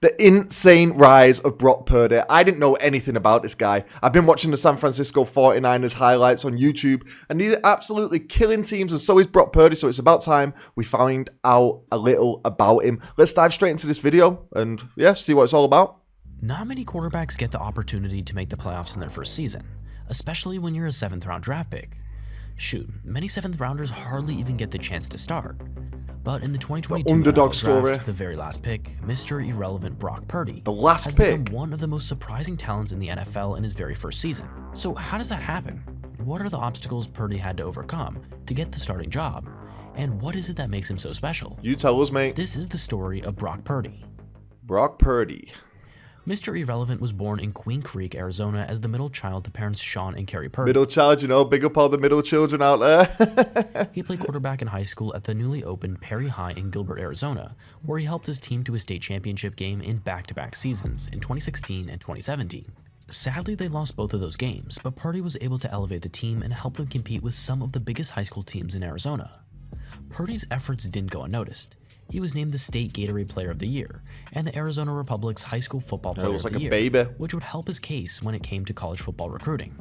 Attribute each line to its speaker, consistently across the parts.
Speaker 1: The insane rise of Brock Purdy. I didn't know anything about this guy. I've been watching the San Francisco 49ers highlights on YouTube, and he's absolutely killing teams, and so is Brock Purdy, so it's about time we find out a little about him. Let's dive straight into this video, and yeah, see what it's all about.
Speaker 2: Not many quarterbacks get the opportunity to make the playoffs in their first season, especially when you're a 7th round draft pick. Shoot, many 7th rounders hardly even get the chance to start. But in the 2022
Speaker 1: underdog
Speaker 2: NFL
Speaker 1: story,
Speaker 2: draft, the very last pick, Mr. Irrelevant Brock Purdy
Speaker 1: the last
Speaker 2: has
Speaker 1: pick,
Speaker 2: become one of the most surprising talents in the NFL in his very first season. So how does that happen? What are the obstacles Purdy had to overcome to get the starting job? And what is it that makes him so special?
Speaker 1: You tell us, mate.
Speaker 2: This is the story of Brock Purdy.
Speaker 1: Brock Purdy.
Speaker 2: Mr. Irrelevant was born in Queen Creek, Arizona as the middle child to parents Sean and Carrie Purdy.
Speaker 1: Middle child, you know, big up all the middle children out there.
Speaker 2: He played quarterback in high school at the newly opened Perry High in Gilbert, Arizona, where he helped his team to a state championship game in back-to-back seasons in 2016 and 2017. Sadly, they lost both of those games, but Purdy was able to elevate the team and help them compete with some of the biggest high school teams in Arizona. Purdy's efforts didn't go unnoticed. He was named the State Gatorade Player of the Year and the Arizona Republic's High School Football Player of the Year,
Speaker 1: baby,
Speaker 2: which would help his case when it came to college football recruiting.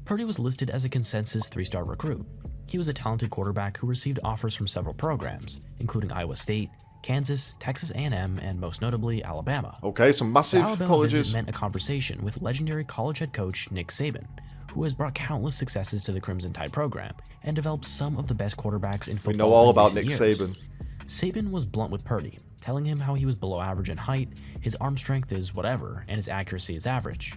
Speaker 2: Purdy was listed as a consensus 3-star recruit. He was a talented quarterback who received offers from several programs, including Iowa State, Kansas, Texas A&M, and most notably, Alabama.
Speaker 1: Okay, some massive
Speaker 2: Alabama
Speaker 1: colleges.
Speaker 2: Visit meant a conversation with legendary college head coach Nick Saban, who has brought countless successes to the Crimson Tide program and developed some of the best quarterbacks in football.
Speaker 1: We know all about
Speaker 2: Nick
Speaker 1: Saban.
Speaker 2: Saban was blunt with Purdy, telling him how he was below average in height, his arm strength is whatever, and his accuracy is average.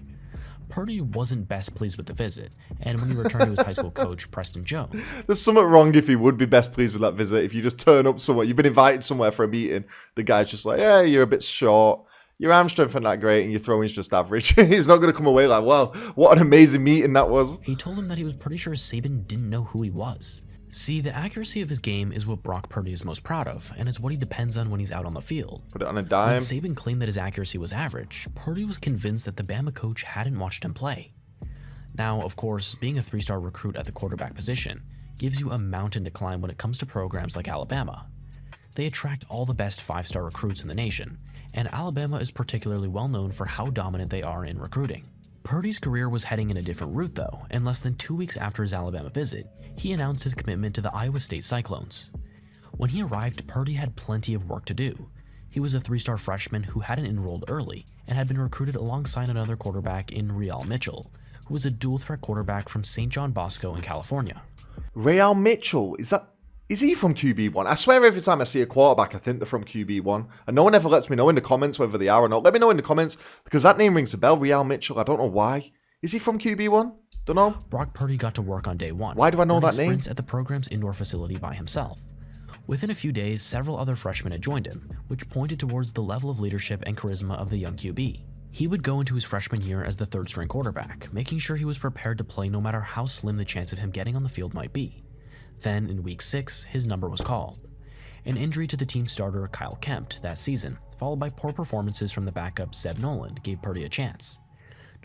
Speaker 2: Purdy wasn't best pleased with the visit, and when he returned to his high school coach, Preston Jones.
Speaker 1: There's something wrong if he would be best pleased with that visit. If you just turn up somewhere, you've been invited somewhere for a meeting, the guy's just like, yeah, you're a bit short, your arm strength ain't that great, and your throwing's just average. He's not going to come away like, wow, what an amazing meeting that was.
Speaker 2: He told him that he was pretty sure Saban didn't know who he was. See, the accuracy of his game is what Brock Purdy is most proud of, and it's what he depends on when he's out on the field.
Speaker 1: Put it on a dime.
Speaker 2: When Saban claimed that his accuracy was average, Purdy was convinced that the Bama coach hadn't watched him play. Now, of course, being a 3-star recruit at the quarterback position gives you a mountain to climb when it comes to programs like Alabama. They attract all the best 5-star recruits in the nation, and Alabama is particularly well known for how dominant they are in recruiting. Purdy's career was heading in a different route though, and less than 2 weeks after his Alabama visit, he announced his commitment to the Iowa State Cyclones. When he arrived, Purdy had plenty of work to do. He was a 3-star freshman who hadn't enrolled early and had been recruited alongside another quarterback in Real Mitchell, who was a dual-threat quarterback from St. John Bosco in California.
Speaker 1: Real Mitchell, is he from QB1? I swear every time I see a quarterback, I think they're from QB1. And no one ever lets me know in the comments whether they are or not. Let me know in the comments, because that name rings a bell, Real Mitchell. I don't know why. Is he from QB1? Don't know.
Speaker 2: Brock Purdy got to work on day one.
Speaker 1: Why do I know that name?
Speaker 2: Sprints at the program's indoor facility by himself. Within a few days, several other freshmen had joined him, which pointed towards the level of leadership and charisma of the young QB. He would go into his freshman year as the 3rd-string quarterback, making sure he was prepared to play no matter how slim the chance of him getting on the field might be. Then, in week 6, his number was called. An injury to the team starter Kyle Kempt that season, followed by poor performances from the backup Seb Noland, gave Purdy a chance.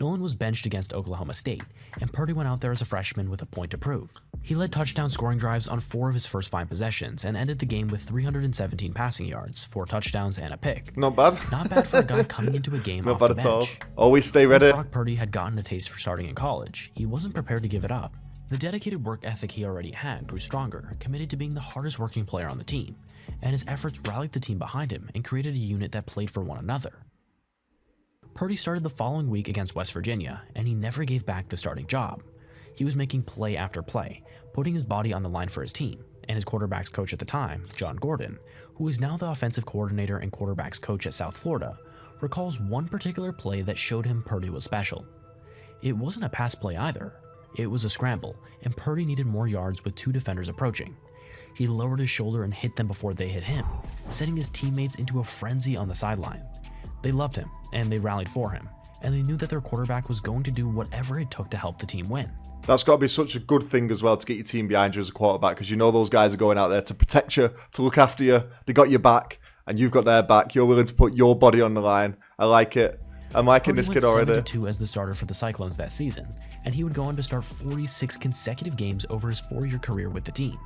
Speaker 2: Noland was benched against Oklahoma State, and Purdy went out there as a freshman with a point to prove. He led touchdown scoring drives on 4 of his first 5 possessions and ended the game with 317 passing yards, 4 touchdowns, and a pick.
Speaker 1: Not bad.
Speaker 2: Not bad for a guy coming into a game off the bench. Not bad at all.
Speaker 1: Always stay ready.
Speaker 2: Once Brock Purdy had gotten a taste for starting in college, he wasn't prepared to give it up. The dedicated work ethic he already had grew stronger, committed to being the hardest working player on the team, and his efforts rallied the team behind him and created a unit that played for one another. Purdy started the following week against West Virginia, and he never gave back the starting job. He was making play after play, putting his body on the line for his team, and his quarterback's coach at the time, John Gordon, who is now the offensive coordinator and quarterback's coach at South Florida, recalls one particular play that showed him Purdy was special. It wasn't a pass play either. It was a scramble, and Purdy needed more yards with 2 defenders approaching. He lowered his shoulder and hit them before they hit him, setting his teammates into a frenzy on the sideline. They loved him, and they rallied for him, and they knew that their quarterback was going to do whatever it took to help the team win.
Speaker 1: That's got to be such a good thing as well to get your team behind you as a quarterback, because you know those guys are going out there to protect you, to look after you. They got your back, and you've got their back. You're willing to put your body on the line. I like it. I'm liking this kid already.
Speaker 2: Purdy went 7-2 as the starter for the Cyclones that season, and he would go on to start 46 consecutive games over his 4-year career with the team.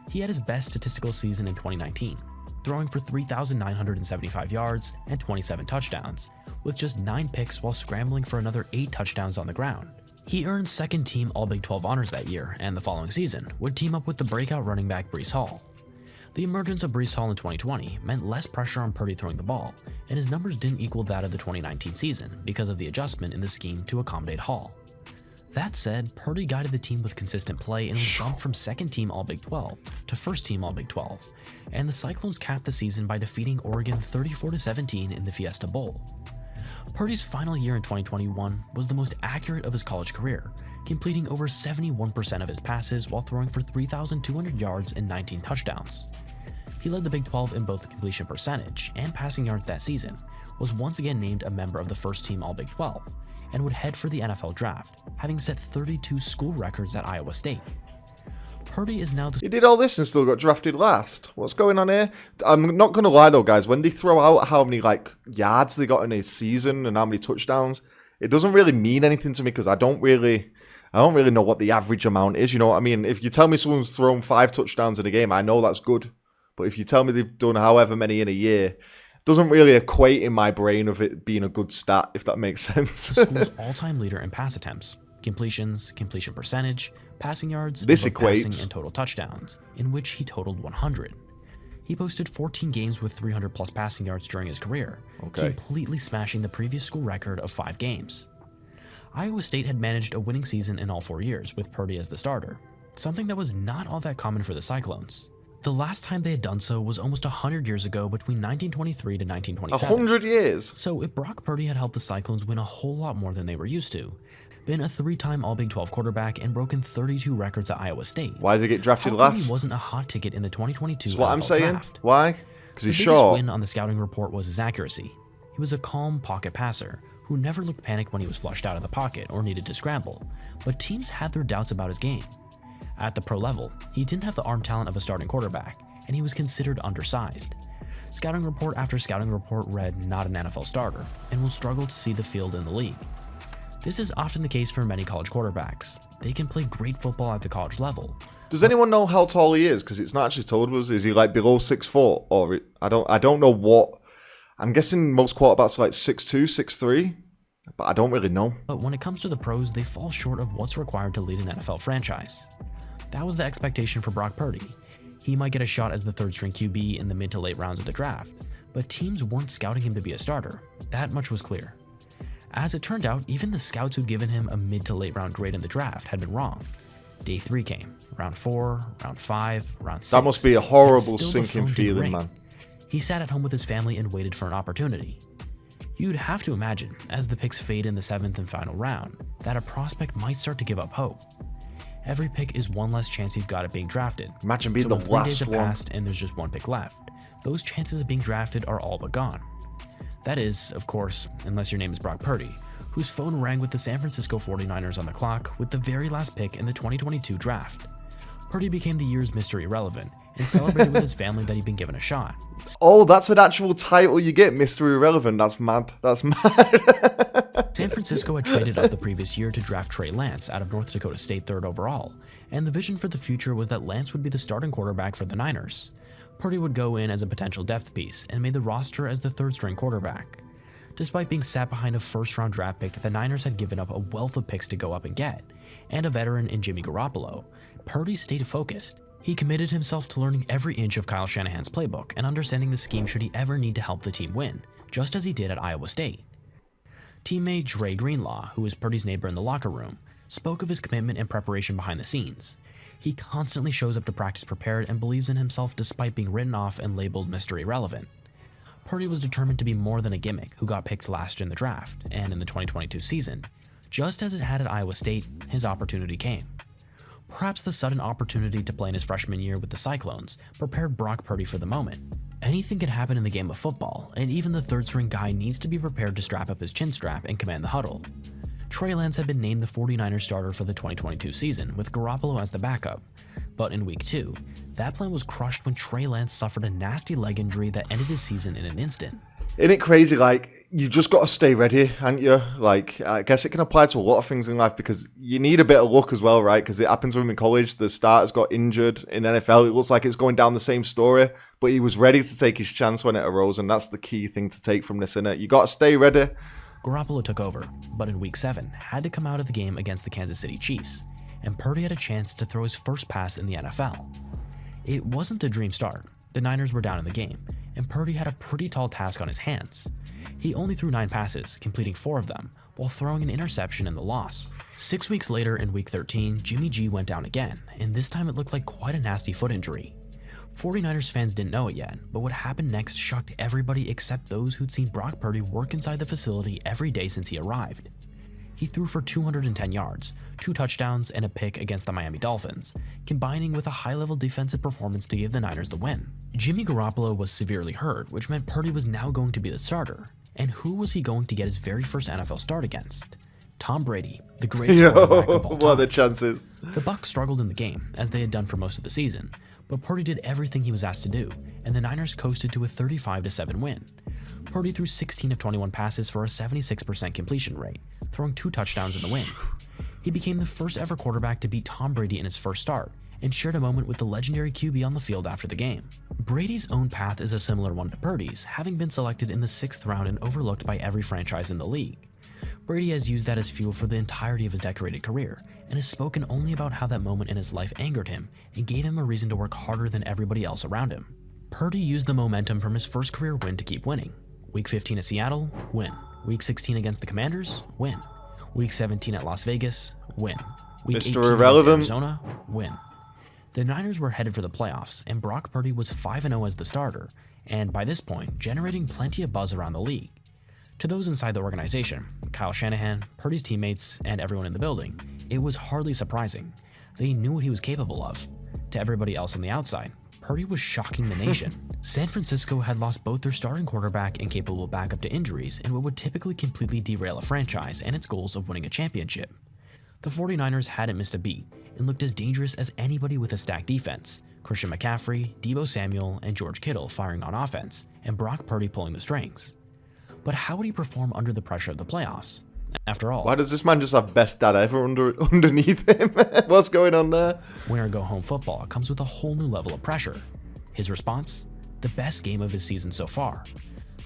Speaker 2: He had his best statistical season in 2019. throwing for 3,975 yards and 27 touchdowns, with just 9 picks while scrambling for another 8 touchdowns on the ground. He earned second-team All-Big 12 honors that year, and the following season would team up with the breakout running back Breece Hall. The emergence of Breece Hall in 2020 meant less pressure on Purdy throwing the ball, and his numbers didn't equal that of the 2019 season because of the adjustment in the scheme to accommodate Hall. That said, Purdy guided the team with consistent play and was bumped from second-team All-Big 12 to first-team All-Big 12, and the Cyclones capped the season by defeating Oregon 34-17 in the Fiesta Bowl. Purdy's final year in 2021 was the most accurate of his college career, completing over 71% of his passes while throwing for 3,200 yards and 19 touchdowns. He led the Big 12 in both completion percentage and passing yards that season, was once again named a member of the first-team All-Big 12, and would head for the NFL draft, having set 32 school records at Iowa State. Purdy is now the...
Speaker 1: He did all this and still got drafted last. What's going on here? I'm not going to lie though, guys. When they throw out how many yards they got in a season and how many touchdowns, it doesn't really mean anything to me because I don't really know what the average amount is. You know what I mean? If you tell me someone's thrown 5 touchdowns in a game, I know that's good. But if you tell me they've done however many in a year, it doesn't really equate in my brain of it being a good stat, if that makes sense.
Speaker 2: The school's all-time leader in pass attempts, completions, completion percentage, passing yards,
Speaker 1: this
Speaker 2: passing
Speaker 1: equates,
Speaker 2: and total touchdowns, in which he totaled 100. He posted 14 games with 300-plus passing yards during his career, completely smashing the previous school record of 5 games. Iowa State had managed a winning season in all 4 years, with Purdy as the starter, something that was not all that common for the Cyclones. The last time they had done so was almost 100 years ago between 1923 to 1927.
Speaker 1: 100 years?
Speaker 2: So if Brock Purdy had helped the Cyclones win a whole lot more than they were used to, been a 3-time All-Big 12 quarterback and broken 32 records at Iowa State,
Speaker 1: why does he get drafted
Speaker 2: how
Speaker 1: last?
Speaker 2: He wasn't a hot ticket in the 2022
Speaker 1: That's what I'm
Speaker 2: NFL
Speaker 1: saying.
Speaker 2: draft.
Speaker 1: Why? Because he's
Speaker 2: The
Speaker 1: short.
Speaker 2: biggest win on the scouting report was his accuracy. He was a calm pocket passer who never looked panicked when he was flushed out of the pocket or needed to scramble, but teams had their doubts about his game. At the pro level, he didn't have the arm talent of a starting quarterback, and he was considered undersized. Scouting report after scouting report read not an NFL starter, and will struggle to see the field in the league. This is often the case for many college quarterbacks. They can play great football at the college level.
Speaker 1: Does anyone know how tall he is? Because it's not actually told us. Is he below 6 foot? Or I don't know what. I'm guessing most quarterbacks are 6'2", 6'3", but I don't really know.
Speaker 2: But when it comes to the pros, they fall short of what's required to lead an NFL franchise. That was the expectation for Brock Purdy. He might get a shot as the third-string QB in the mid to late rounds of the draft, but teams weren't scouting him to be a starter. That much was clear. As it turned out, even the scouts who'd given him a mid to late round grade in the draft had been wrong. Day 3 came, round 4, round 5, round 6.
Speaker 1: That must be a horrible sinking feeling, man.
Speaker 2: He sat at home with his family and waited for an opportunity. You'd have to imagine, as the picks fade in the 7th and final round, that a prospect might start to give up hope. Every pick is one less chance you've got at being drafted.
Speaker 1: Imagine being
Speaker 2: so
Speaker 1: the last
Speaker 2: 3 days have
Speaker 1: one.
Speaker 2: passed and there's just 1 pick left. Those chances of being drafted are all but gone. That is, of course, unless your name is Brock Purdy, whose phone rang with the San Francisco 49ers on the clock with the very last pick in the 2022 draft. Purdy became the year's Mr. Irrelevant and celebrated with his family that he'd been given a shot.
Speaker 1: Oh, that's an actual title you get, Mr. Irrelevant. That's mad. That's mad.
Speaker 2: San Francisco had traded up the previous year to draft Trey Lance out of North Dakota State 3rd overall, and the vision for the future was that Lance would be the starting quarterback for the Niners. Purdy would go in as a potential depth piece and made the roster as the 3rd-string quarterback. Despite being sat behind a first-round draft pick that the Niners had given up a wealth of picks to go up and get, and a veteran in Jimmy Garoppolo, Purdy stayed focused. He committed himself to learning every inch of Kyle Shanahan's playbook and understanding the scheme should he ever need to help the team win, just as he did at Iowa State. Teammate Dre Greenlaw, who was Purdy's neighbor in the locker room, spoke of his commitment and preparation behind the scenes. He constantly shows up to practice prepared and believes in himself despite being written off and labeled Mr. Irrelevant. Purdy was determined to be more than a gimmick who got picked last in the draft, and in the 2022 season, just as it had at Iowa State, his opportunity came. Perhaps the sudden opportunity to play in his freshman year with the Cyclones prepared Brock Purdy for the moment. Anything can happen in the game of football, and even the third-string guy needs to be prepared to strap up his chin strap and command the huddle. Trey Lance had been named the 49ers starter for the 2022 season, with Garoppolo as the backup. But in Week 2, that plan was crushed when Trey Lance suffered a nasty leg injury that ended his season in an instant.
Speaker 1: Isn't it crazy? you just got to stay ready, haven't you? Like, I guess it can apply to a lot of things in life because you need a bit of luck as well, right? Because it happens with him in college. The starters got injured. In NFL, it looks like it's going down the same story, but he was ready to take his chance when it arose, and that's the key thing to take from this, innit? You got to stay ready.
Speaker 2: Garoppolo took over, but in Week 7 had to come out of the game against the Kansas City Chiefs, and Purdy had a chance to throw his first pass in the NFL. It wasn't the dream start. The Niners were down in the game, and Purdy had a pretty tall task on his hands. He only threw 9 passes, completing 4 of them, while throwing an interception in the loss. 6 weeks later, in Week 13, Jimmy G went down again, and this time it looked like quite a nasty foot injury. 49ers fans didn't know it yet, but what happened next shocked everybody except those who'd seen Brock Purdy work inside the facility every day since he arrived. He threw for 210 yards, 2 touchdowns, and a pick against the Miami Dolphins, combining with a high-level defensive performance to give the Niners the win. Jimmy Garoppolo was severely hurt, which meant Purdy was now going to be the starter. And who was he going to get his very first NFL start against? Tom Brady, the greatest quarterback of all time.
Speaker 1: What are the chances?
Speaker 2: The Bucs struggled in the game, as they had done for most of the season, but Purdy did everything he was asked to do, and the Niners coasted to a 35-7 win. Purdy threw 16 of 21 passes for a 76% completion rate, throwing 2 touchdowns in the win. He became the first ever quarterback to beat Tom Brady in his first start, and shared a moment with the legendary QB on the field after the game. Brady's own path is a similar one to Purdy's, having been selected in the 6th round and overlooked by every franchise in the league. Brady has used that as fuel for the entirety of his decorated career, and has spoken only about how that moment in his life angered him and gave him a reason to work harder than everybody else around him. Purdy used the momentum from his first career win to keep winning. Week 15 at Seattle, win. Week 16 against the Commanders, win. Week 17 at Las Vegas, win. Week 18 against Arizona, win. The Niners were headed for the playoffs, and Brock Purdy was 5-0 as the starter, and by this point, generating plenty of buzz around the league. To those inside the organization, Kyle Shanahan, Purdy's teammates, and everyone in the building, it was hardly surprising. They knew what he was capable of. To everybody else on the outside, Purdy was shocking the nation. San Francisco had lost both their starting quarterback and capable backup to injuries in what would typically completely derail a franchise and its goals of winning a championship. The 49ers hadn't missed a beat and looked as dangerous as anybody with a stacked defense. Christian McCaffrey, Deebo Samuel, and George Kittle firing on offense, and Brock Purdy pulling the strings. But how would he perform under the pressure of the playoffs? After all,
Speaker 1: why does this man just have best dad ever underneath him? What's going on there?
Speaker 2: Winner-go-home football comes with a whole new level of pressure. His response? The best game of his season so far.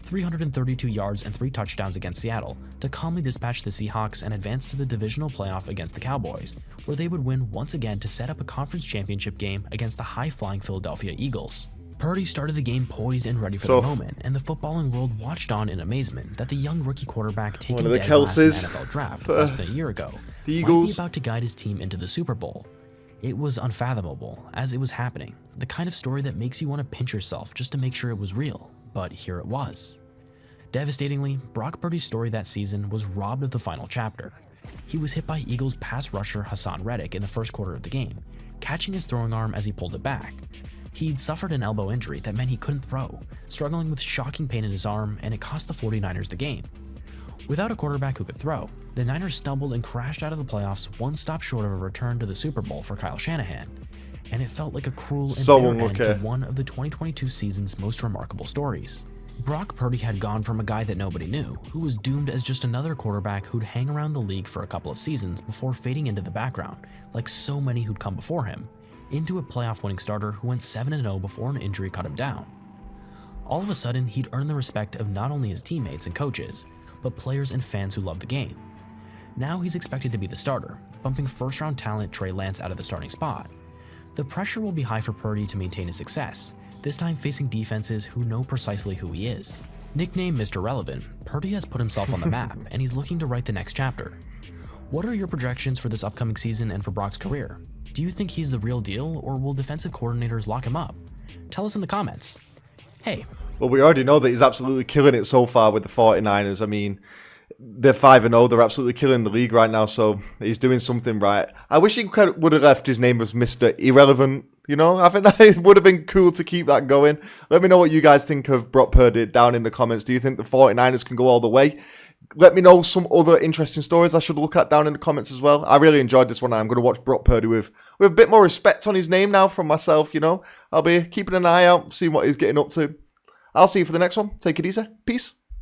Speaker 2: 332 yards and 3 touchdowns against Seattle to calmly dispatch the Seahawks and advance to the divisional playoff against the Cowboys, where they would win once again to set up a conference championship game against the high-flying Philadelphia Eagles. Purdy started the game poised and ready for the moment, and the footballing world watched on in amazement that the young rookie quarterback taken dead last in the NFL draft less than a year ago
Speaker 1: the Eagles
Speaker 2: might be about to guide his team into the Super Bowl. It was unfathomable as it was happening, the kind of story that makes you want to pinch yourself just to make sure it was real, but here it was. Devastatingly, Brock Purdy's story that season was robbed of the final chapter. He was hit by Eagles pass rusher Hassan Reddick in the first quarter of the game, catching his throwing arm as he pulled it back. He'd suffered an elbow injury that meant he couldn't throw, struggling with shocking pain in his arm, and it cost the 49ers the game. Without a quarterback who could throw, the Niners stumbled and crashed out of the playoffs one stop short of a return to the Super Bowl for Kyle Shanahan, and it felt like a cruel and bitter end to one of the 2022 season's most remarkable stories. Brock Purdy had gone from a guy that nobody knew, who was doomed as just another quarterback who'd hang around the league for a couple of seasons before fading into the background, like so many who'd come before him, into a playoff-winning starter who went 7-0 before an injury cut him down. All of a sudden, he'd earned the respect of not only his teammates and coaches, but players and fans who love the game. Now he's expected to be the starter, bumping first-round talent Trey Lance out of the starting spot. The pressure will be high for Purdy to maintain his success, this time facing defenses who know precisely who he is. Nicknamed Mr. Relevant, Purdy has put himself on the map, and he's looking to write the next chapter. What are your projections for this upcoming season and for Brock's career? Do you think he's the real deal, or will defensive coordinators lock him up? Tell us in the comments. Hey.
Speaker 1: Well, we already know that he's absolutely killing it so far with the 49ers. I mean, they're 5-0. They're absolutely killing the league right now, so he's doing something right. I wish he would have left his name as Mr. Irrelevant. You know, I think that it would have been cool to keep that going. Let me know what you guys think of Brock Purdy down in the comments. Do you think the 49ers can go all the way? Let me know some other interesting stories I should look at down in the comments as well. I really enjoyed this one. I'm going to watch Brock Purdy with a bit more respect on his name now from myself, you know. I'll be keeping an eye out, seeing what he's getting up to. I'll see you for the next one. Take it easy. Peace.